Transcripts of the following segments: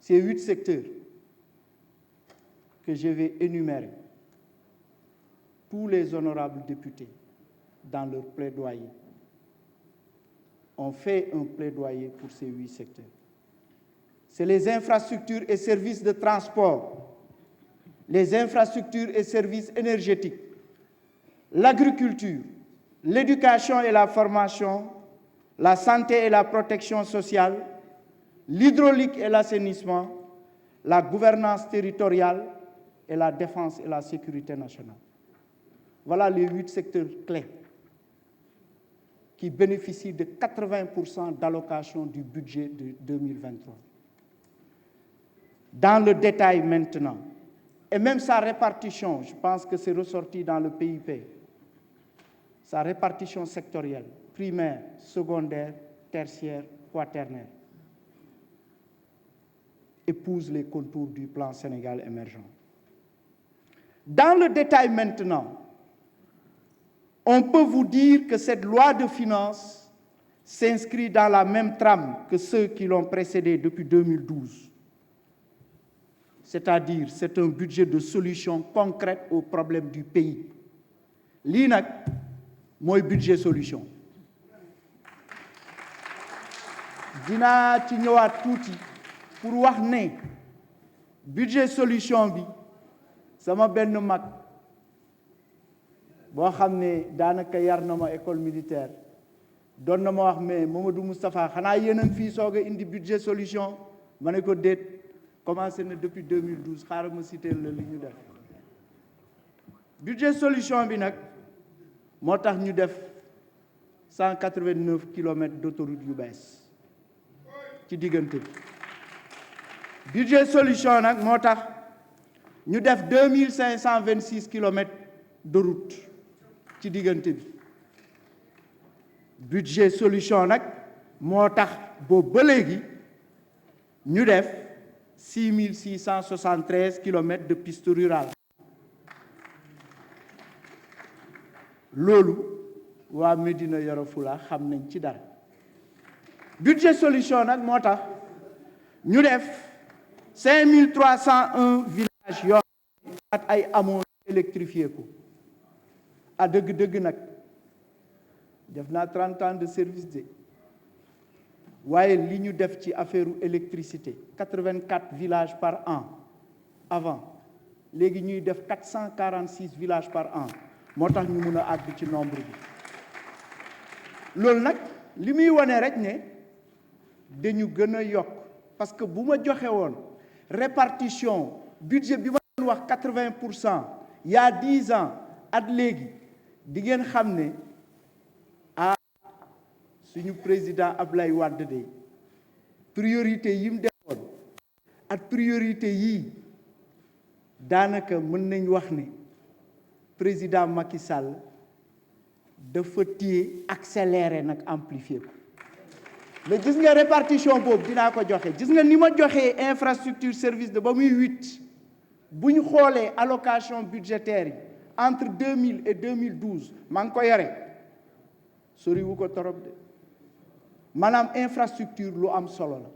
ces 8 secteurs que je vais énumérer, tous les honorables députés, dans leur plaidoyer, ont fait un plaidoyer pour ces 8 secteurs. C'est les infrastructures et services de transport, les infrastructures et services énergétiques, l'agriculture, l'éducation et la formation, la santé et la protection sociale, l'hydraulique et l'assainissement, la gouvernance territoriale et la défense et la sécurité nationale. Voilà les 8 secteurs clés qui bénéficient de 80% d'allocation du budget de 2023. Dans le détail maintenant, et même sa répartition, je pense que c'est ressorti dans le PIP, sa répartition sectorielle, primaire, secondaire, tertiaire, quaternaire, épouse les contours du plan Sénégal émergent. Dans le détail maintenant, on peut vous dire que cette loi de finances s'inscrit dans la même trame que ceux qui l'ont précédée depuis 2012. C'est-à-dire, c'est un budget de solutions concrètes aux problèmes du pays. Lii nag mooy budget solution. Dinaa ci ñëwaat tuuti pour wax ne budget solution bi sama benn mag boo xam ne daanaka yar na ma école militaire doon na ma wax mais Mamadou Moustapha xanaa yéen a ngi fii soog a indi budget solution ma ne ko déet commencé na depuis 2012 xaaral ma cité la li ñu def budget solution bi nag moo tax ñu def 189 kilomètres d'autoroute yu bees ci diggante bi budget solution nag moo tax ñu def 2526 kilomètres de route ci diggante bi budget solution nag moo tax boobu ba léegi ñu def 6673 kilomètres de piste rurale loolu waa Médina Yoro Fula xam nañ ci dara budget solution nag moo tax ñu def 5301 villages yoo xam ak ay hameaux électrifié ko a dëgg-dëgg nag def naa 30 ans de service de waaye li ñu def ci affaire électricité 84 villages par an avant léegi ñuy def 446 villages par an moo tax ñu mun a àgg ci nombre bi loolu nag li muy wane rek ne dañu gën a yokk parce que bu ma joxe woon répartition budget bi ma doon wax 80% il y a 10 ans at léegi di ngeen xam ne suñu président Ablaye Wade de priorité yi mu defoon ak priorité yii daanaka mën nañ wax ne président Macky Sall dafa téye accéléré nag amplifié ko mais gis nga répartition boobu dinaa ko joxe gis nga ni ma joxee infrastructure service de ba muy 8 bu ñu xoolee allocation budgétaire yi entre 2000 et 2012 maa ngi ko yore soriwu ko torop de maanaam infrastructure lu am solo la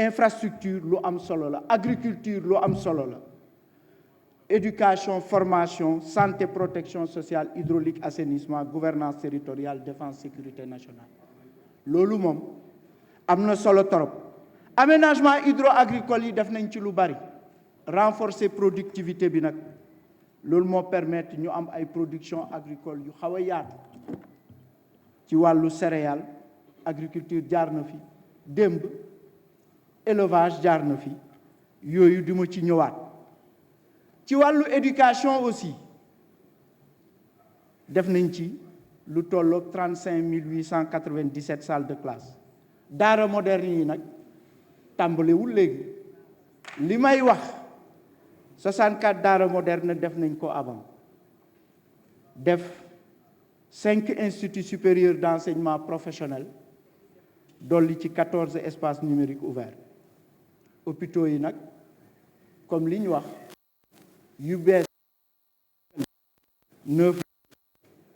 infrastructure lu am solo la agriculture lu am solo la éducation formation santé protection sociale hydraulique assainissement gouvernance territoriale défense sécurité nationale loolu moom am na solo trop aménagement hydro-agricole yi def nañ ci lu bari renforcer productivité bi nag loolu moo permettre ñu am ay production agricole yu xaw a yaatu ci wàllu céréales agriculture jaar na fi démb élevage jaar na fi yooyu di ma ci ñëwaat ci wàllu éducation aussi def nañ ci lu tolloog 35 897 salles de classe daara moderne yi nag tàmbalewul léegi li may wax 64 daara moderne def nañ ko avant def 5 instituts supérieurs d'enseignement professionnel dolli ci 14 espaces numériques ouverts hôpitaux yi nag comme li ñu wax yu bees 9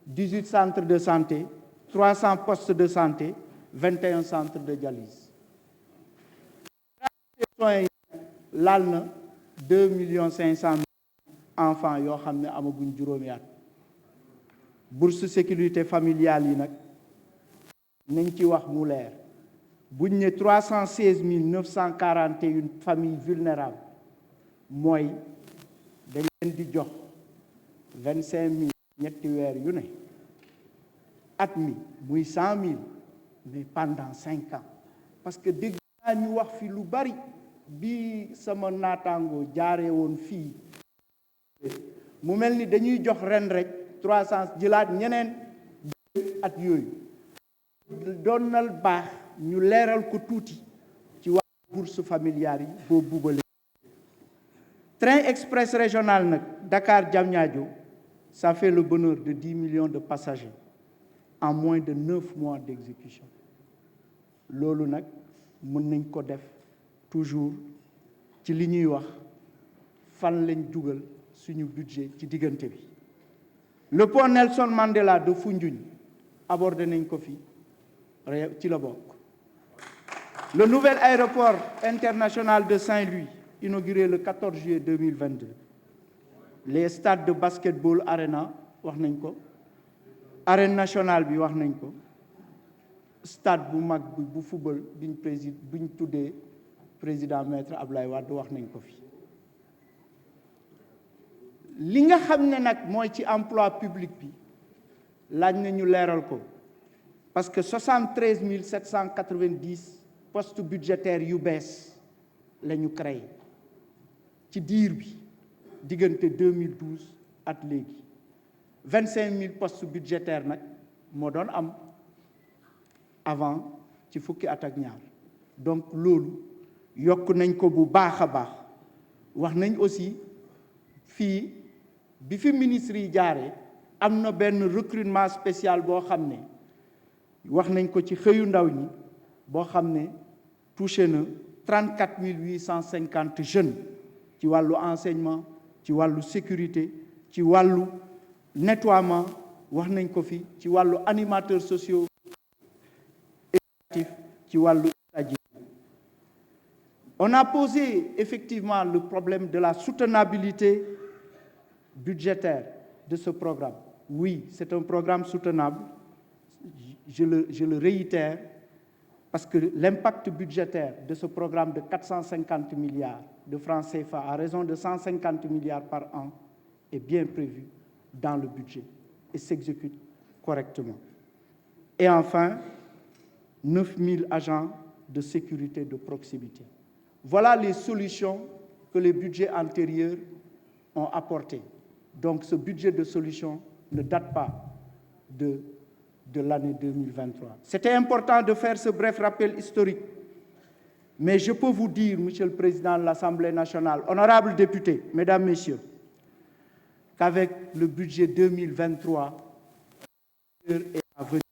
18 centres de santé 300 postes de santé 21 centres de dialyse soins laal na 2,5 millions enfants yoo xam ne amaguñ juróomi at. Bourse sécurité familiale yi nag nañ ci wax mu leer buñ ne 316 941 familles vulnérables mooy dañ leen di jox 25 000 ñetti weer yu ne at mi muy 100 000 mais pendant 5 ans parce que dégg naa ñu wax fi lu bari bi sama naataango jaaree woon fii mu mel ni dañuy jox ren rek 300 jëlaat ñeneen at yooyu doon na baax ñu leeral ko tuuti ci wàllu bourse familiale yi boo bubale train express régional nag Dakar Diamniadio ça fait le bonheur de 10 millions de passagers en moins de 9 mois d'exécution loolu nag mën nañ ko def toujours ci li ñuy wax fan lañ dugal suñu budget ci diggante bi. Le pont Nelson Mandela de Foundiougne abordé nañ ko fi ci la bokk. Le nouvel aéroport international de Saint-Louis inauguré le 14 juillet 2022. Les stades de basketball Arena wax nañ ko. Arène nationale bi wax nañ ko. Stade bu mag bi bu football biñ tuddee président maître Abdoulaye Wade wax nañ ko fi. li nga xam ne nag mooy ci emploi public bi laaj na ñu leeral ko parce que 73 790 postes budgétaires yu bees la ñu créé ci diir bi diggante 2012 at léegi 25 000 postes budgétaires nag moo doon am avant ci fukki at ak ñaar donc loolu yokk nañ ko bu baax a baax wax nañ aussi fii bi fi ministre yi jaaree am na benn recrutement spécial boo xam ne wax nañ ko ci xëyu ndaw ñi boo xam ne touché na 34 850 jeunes ci wàllu enseignement ci wàllu sécurité ci wàllu nettoiement wax nañ ko fi ci wàllu animateurs sociaux éducatifs ci wàllu stagiaires. On a posé effectivement le problème de la soutenabilité budgétaire de ce programme. Oui, c'est un programme soutenable, je le réitère, parce que l'impact budgétaire de ce programme de 450 milliards de francs CFA à raison de 150 milliards par an est bien prévu dans le budget et s'exécute correctement. Et enfin, 9 000 agents de sécurité de proximité. Voilà les solutions que les budgets antérieurs ont apportées. Donc ce budget de solution ne date pas de l'année 2023. C'était important de faire ce bref rappel historique. Mais je peux vous dire, Monsieur le Président de l'Assemblée nationale, honorables députés, Mesdames, Messieurs, qu'avec le budget 2023, l'heure est à venir.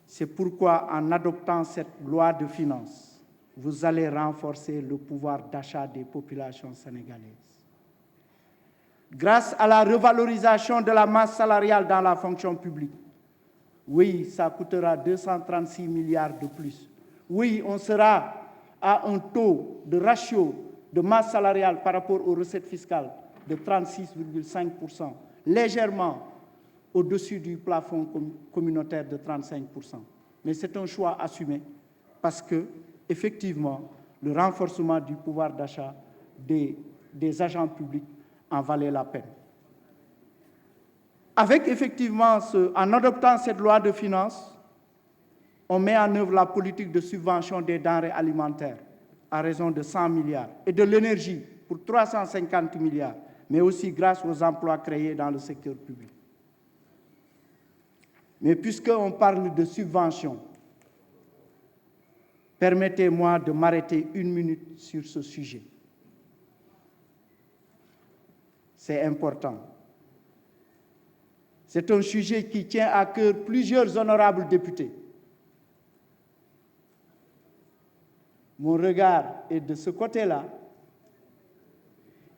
C'est pourquoi, en adoptant cette loi de finances, vous allez renforcer le pouvoir d'achat des populations sénégalaises. Grâce à la revalorisation de la masse salariale dans la fonction publique, oui, ça coûtera 236 milliards de plus. Oui, on sera à un taux de ratio de masse salariale par rapport aux recettes fiscales de 36,5%, légèrement au-dessus du plafond communautaire de 35%. Mais c'est un choix assumé parce que, effectivement, le renforcement du pouvoir d'achat des agents publics en valait la peine. Avec effectivement, en adoptant cette loi de finances, on met en œuvre la politique de subvention des denrées alimentaires à raison de 100 milliards et de l'énergie pour 350 milliards, mais aussi grâce aux emplois créés dans le secteur public. Mais puisqu'on parle de subvention, permettez-moi de m'arrêter 1 minute sur ce sujet. C'est important. C'est un sujet qui tient à cœur plusieurs honorables députés. Mon regard est de ce côté-là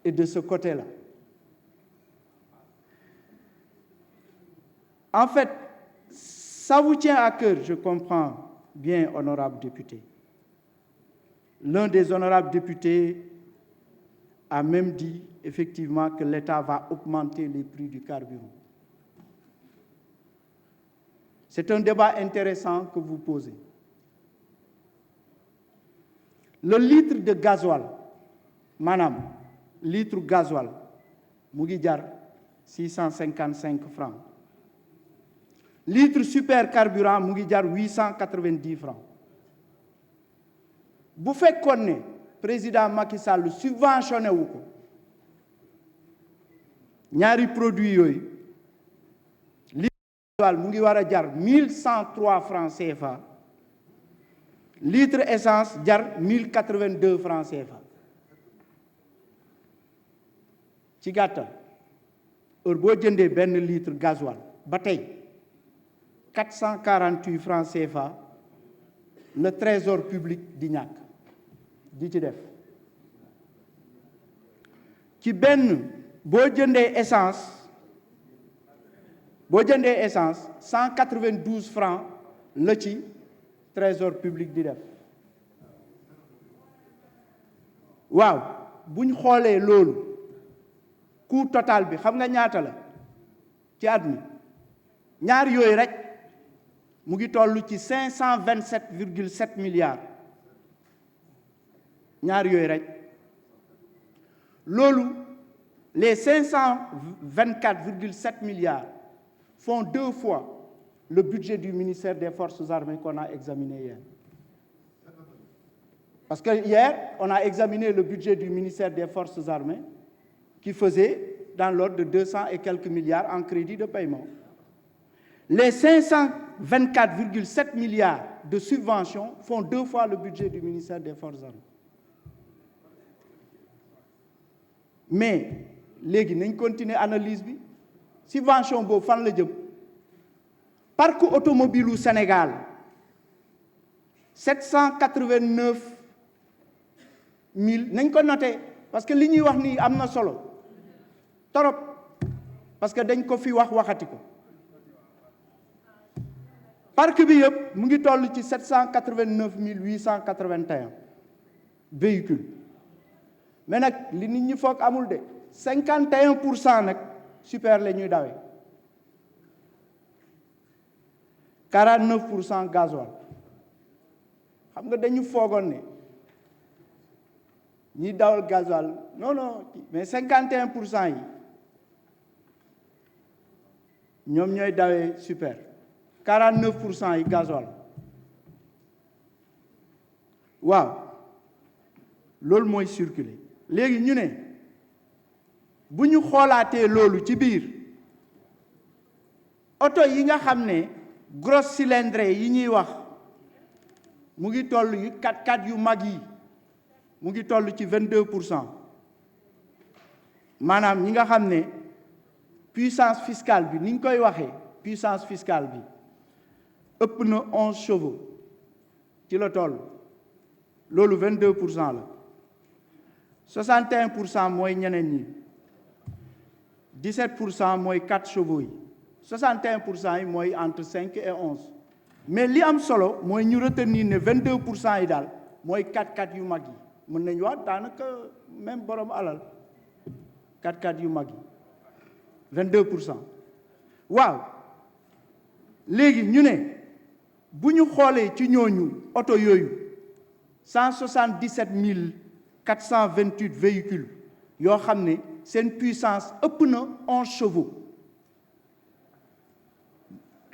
et de ce côté-là. En fait, ça vous tient à cœur, je comprends bien, honorables députés. L'un des honorables députés a même dit effectivement que l'État va augmenter les prix du carburant. C'est un débat intéressant que vous posez. Le litre de gasoil, madame, litre gasoil, mu ngi jar 655 francs. Litre super carburant mu ngi jar 890 francs. Bu fekkoon ne président Macky Sall subventionné wu ko ñaari produits yooyu litre gasoil mu ngi war a jar 1103 francs CFA. Litre essence jar 1082 francs CFA. ci gàttal heure boo jëndee benn litre gasoil ba tey 448 francs CFA le trésor public di ñàkk di ci def. ci benn boo jëndee essence 192 francs la ci trésor public di def. waaw buñ xoolee loolu coût total bi xam nga ñaata la ci at mi ñaar yooyu rek mu ngi toll ci 527,7 milliards ñaar yooyu rek. loolu les 524,7 milliards font 2 fois le budget du ministère des Forces armées qu'on a examiné hier. Parce que hier, on a examiné le budget du ministère des Forces armées qui faisait dans l'ordre de 200 et quelques milliards en crédit de paiement. Les 524,7 milliards de subventions font 2 fois le budget du ministère des Forces armées. Mais léegi nañ continuer analyse bi subvention boobu fan la jëm parc automobile u Sénégal 789 000 nañ ko noté parce que li ñuy wax nii am na solo torop parce que dañ ko fi waxati ko parc bi yëpp mu ngi toll ci 789 881 véhicules. mais nag li nit ñi foog amul de 51% nag super la ñuy dawee 49% gasoil. xam nga dañu foogoon ne ñi dawal gasoil non mais 51% yi ñoom ñooy dawee super 49% yi gasoil. waaw loolu mooy circuler. léegi ñu ne bu ñu xoolaatee loolu ci biir oto yi nga xam ne gros cylindrée yi ñuy wax mu ngi toll yu 4x4 yu mag yi mu ngi toll ci 22%. maanaam ñi nga xam ne puissance fiscale bi ni ñu koy waxee puissance fiscale bi ëpp na 11 chevaux ci la toll loolu 22% la. 61% mooy ñeneen ñi 17% mooy 4 chevaux yi 61% yi mooy entre 5 et 11 mais li am solo mooy ñu retenir ne 22% yi daal mooy 4x4 yu mag yi mën nañu wax daanaka même borom alal 4x4 yu mag yi 22%. waaw léegi ñu ne bu ñu xoolee ci ñooñu oto yooyu 177 428 véhicules yoo xam ne seen puissance ëpp na 11 chevaux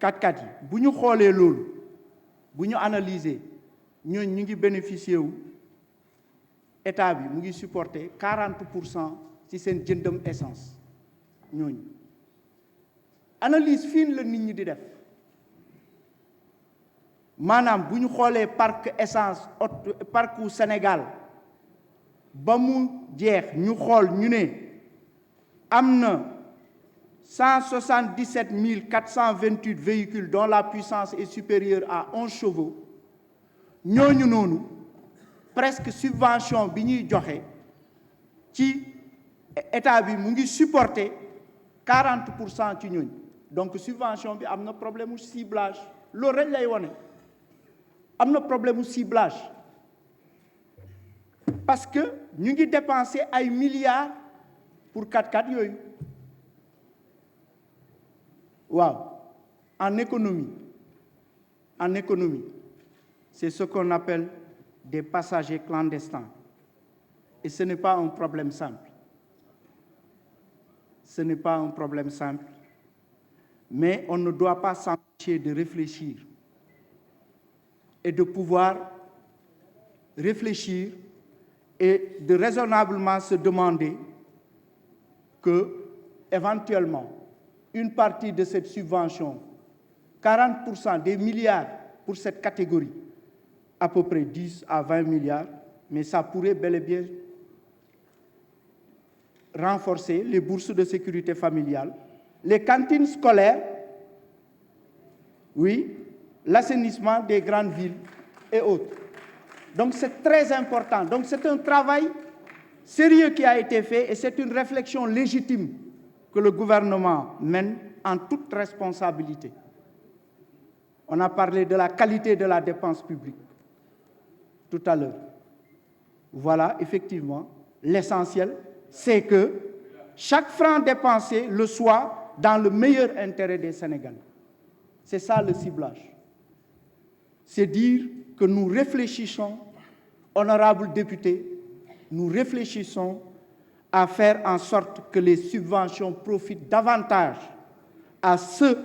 4x4 yi bu ñu xoolee loolu bu ñu analyser ñooñu ñu ngi bénéficier wu état bi mu ngi supporter 40% ci seen jëndam essence ñooñu analyse fine la nit ñi di def maanaam bu ñu xoolee parc essence parcu Sénégal ba mu jeex ñu xool ñu ne am na 177 428 véhicules dont la puissance est supérieure à 11 chevaux ñooñu noonu presque subvention bi ñuy joxe ci état bi mu ngi supporter 40% ci ñooñu donc subvention bi am na problème mu ciblage loolu rek lay wone am na problème mu ciblage parce que nous avons dépensé des milliards pour 4x4 yoyu. Wow. En économie, c'est ce qu'on appelle des passagers clandestins. Et ce n'est pas un problème simple. Ce n'est pas un problème simple. Mais on ne doit pas s'empêcher de réfléchir et de pouvoir réfléchir et de raisonnablement se demander que, éventuellement, une partie de cette subvention, 40% des milliards pour cette catégorie, à peu près 10 à 20 milliards, mais ça pourrait bel et bien renforcer les bourses de sécurité familiale, les cantines scolaires, oui, l'assainissement des grandes villes et autres. Donc c'est très important. Donc c'est un travail sérieux qui a été fait et c'est une réflexion légitime que le gouvernement mène en toute responsabilité. On a parlé de la qualité de la dépense publique tout à l'heure. Voilà, effectivement, l'essentiel, c'est que chaque franc dépensé le soit dans le meilleur intérêt des Sénégalais. C'est ça le ciblage. C'est dire que nous réfléchissons, honorables députés, nous réfléchissons à faire en sorte que les subventions profitent davantage à ceux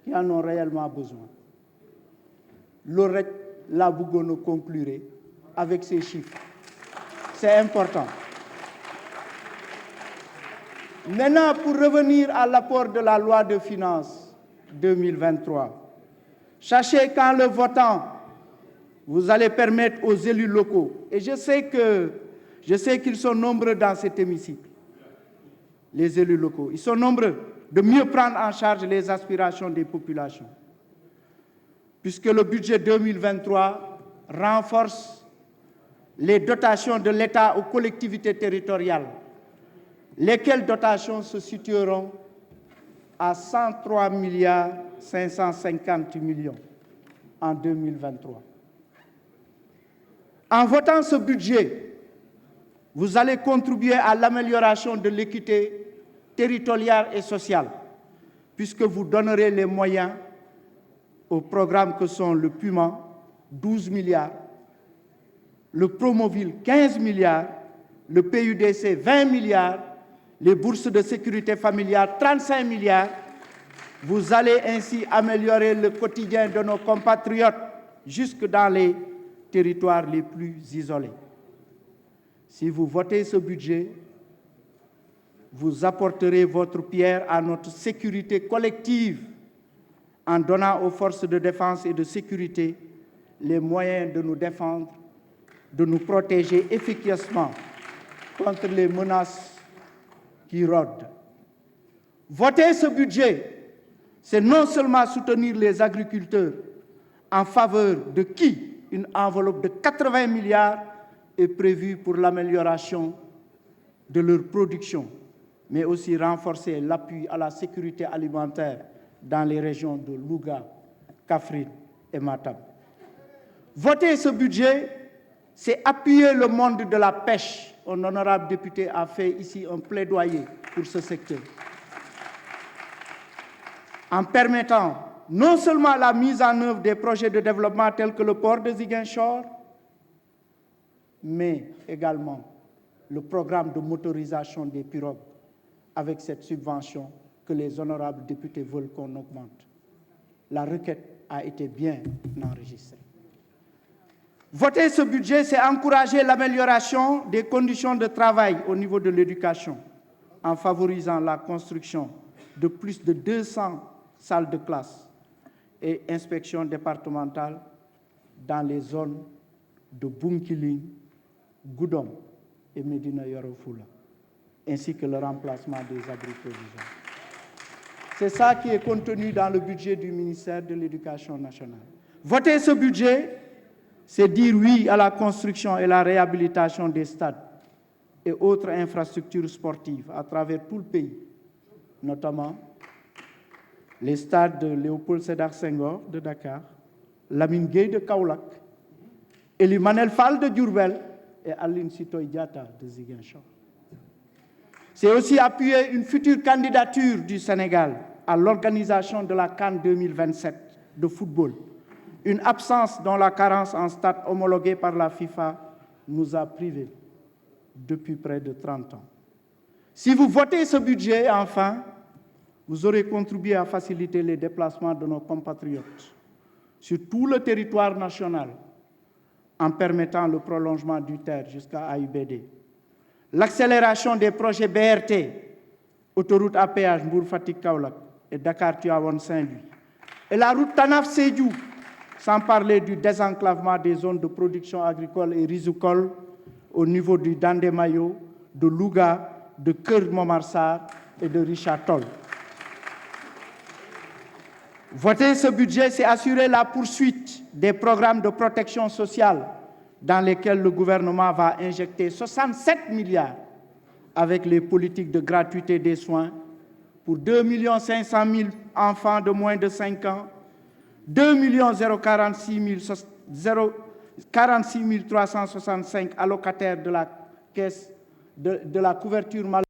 qui en ont réellement besoin. Laurette Labougono conclurait avec ces chiffres. C'est important. Maintenant, pour revenir à l'apport de la loi de finances 2023, sachez qu'en le votant, vous allez permettre aux élus locaux, et je sais qu'ils sont nombreux dans cet hémicycle, les élus locaux, ils sont nombreux, de mieux prendre en charge les aspirations des populations. Puisque le budget 2023 renforce les dotations de l'État aux collectivités territoriales, lesquelles dotations se situeront à 103 550 millions en 2023. En votant ce budget, vous allez contribuer à l'amélioration de l'équité territoriale et sociale, puisque vous donnerez les moyens aux programmes que sont le PUMA, 12 milliards, le Promoville, 15 milliards, le PUDC, 20 milliards, les bourses de sécurité familiale, 35 milliards. Vous allez ainsi améliorer le quotidien de nos compatriotes jusque dans les territoires les plus isolés. Si vous votez ce budget, vous apporterez votre pierre à notre sécurité collective en donnant aux forces de défense et de sécurité les moyens de nous défendre, de nous protéger efficacement contre les menaces qui rôdent. Voter ce budget, c'est non seulement soutenir les agriculteurs en faveur de qui une enveloppe de 80 milliards est prévue pour l'amélioration de leur production, mais aussi renforcer l'appui à la sécurité alimentaire dans les régions de Louga, Kaffrine et Matam. Voter ce budget, c'est appuyer le monde de la pêche. Un honorable député a fait ici un plaidoyer pour ce secteur, en permettant non seulement la mise en œuvre des projets de développement tels que le port de Ziguinchor, mais également le programme de motorisation des pirogues avec cette subvention que les honorables députés veulent qu'on augmente. La requête a été bien enregistrée. Voter ce budget, c'est encourager l'amélioration des conditions de travail au niveau de l'éducation, en favorisant la construction de plus de 200 salles de classe et inspections départementales dans les zones de Bunkiling, Goudom et Médina Yoro Foulah, ainsi que le remplacement des abris provisoires. C'est ça qui est contenu dans le budget du ministère de l'Éducation nationale. Voter ce budget, c'est dire oui à la construction et la réhabilitation des stades et autres infrastructures sportives à travers tout le pays, notamment les stades de Léopold Sédar Senghor de Dakar, Lamine Gueye de Kaolack, Elie Manel Fall de Diourbel et Aline Sitoé Diatta de Ziguinchor. C'est aussi appuyer une future candidature du Sénégal à l'organisation de la CAN 2027 de football, une absence dont la carence en stade homologué par la FIFA nous a privés depuis près de 30 ans. Si vous votez ce budget, enfin, vous aurez contribué à faciliter les déplacements de nos compatriotes sur tout le territoire national en permettant le prolongement du TER jusqu'à AIBD, l'accélération des projets BRT, autoroute à péage Mbour-Fatick-Kaolack et Dakar-Tivaouane-Saint-Louis, et la route Tanaf-Sédhiou, sans parler du désenclavement des zones de production agricole et risicole au niveau du Dandemayo, de Louga, de Keur Momar Sarr et de Richard Toll. Voter ce budget, c'est assurer la poursuite des programmes de protection sociale dans lesquels le gouvernement va injecter 67 milliards avec les politiques de gratuité des soins pour 2 500 000 enfants de moins de 5 ans, 2 046 365 allocataires de la caisse de la couverture maladie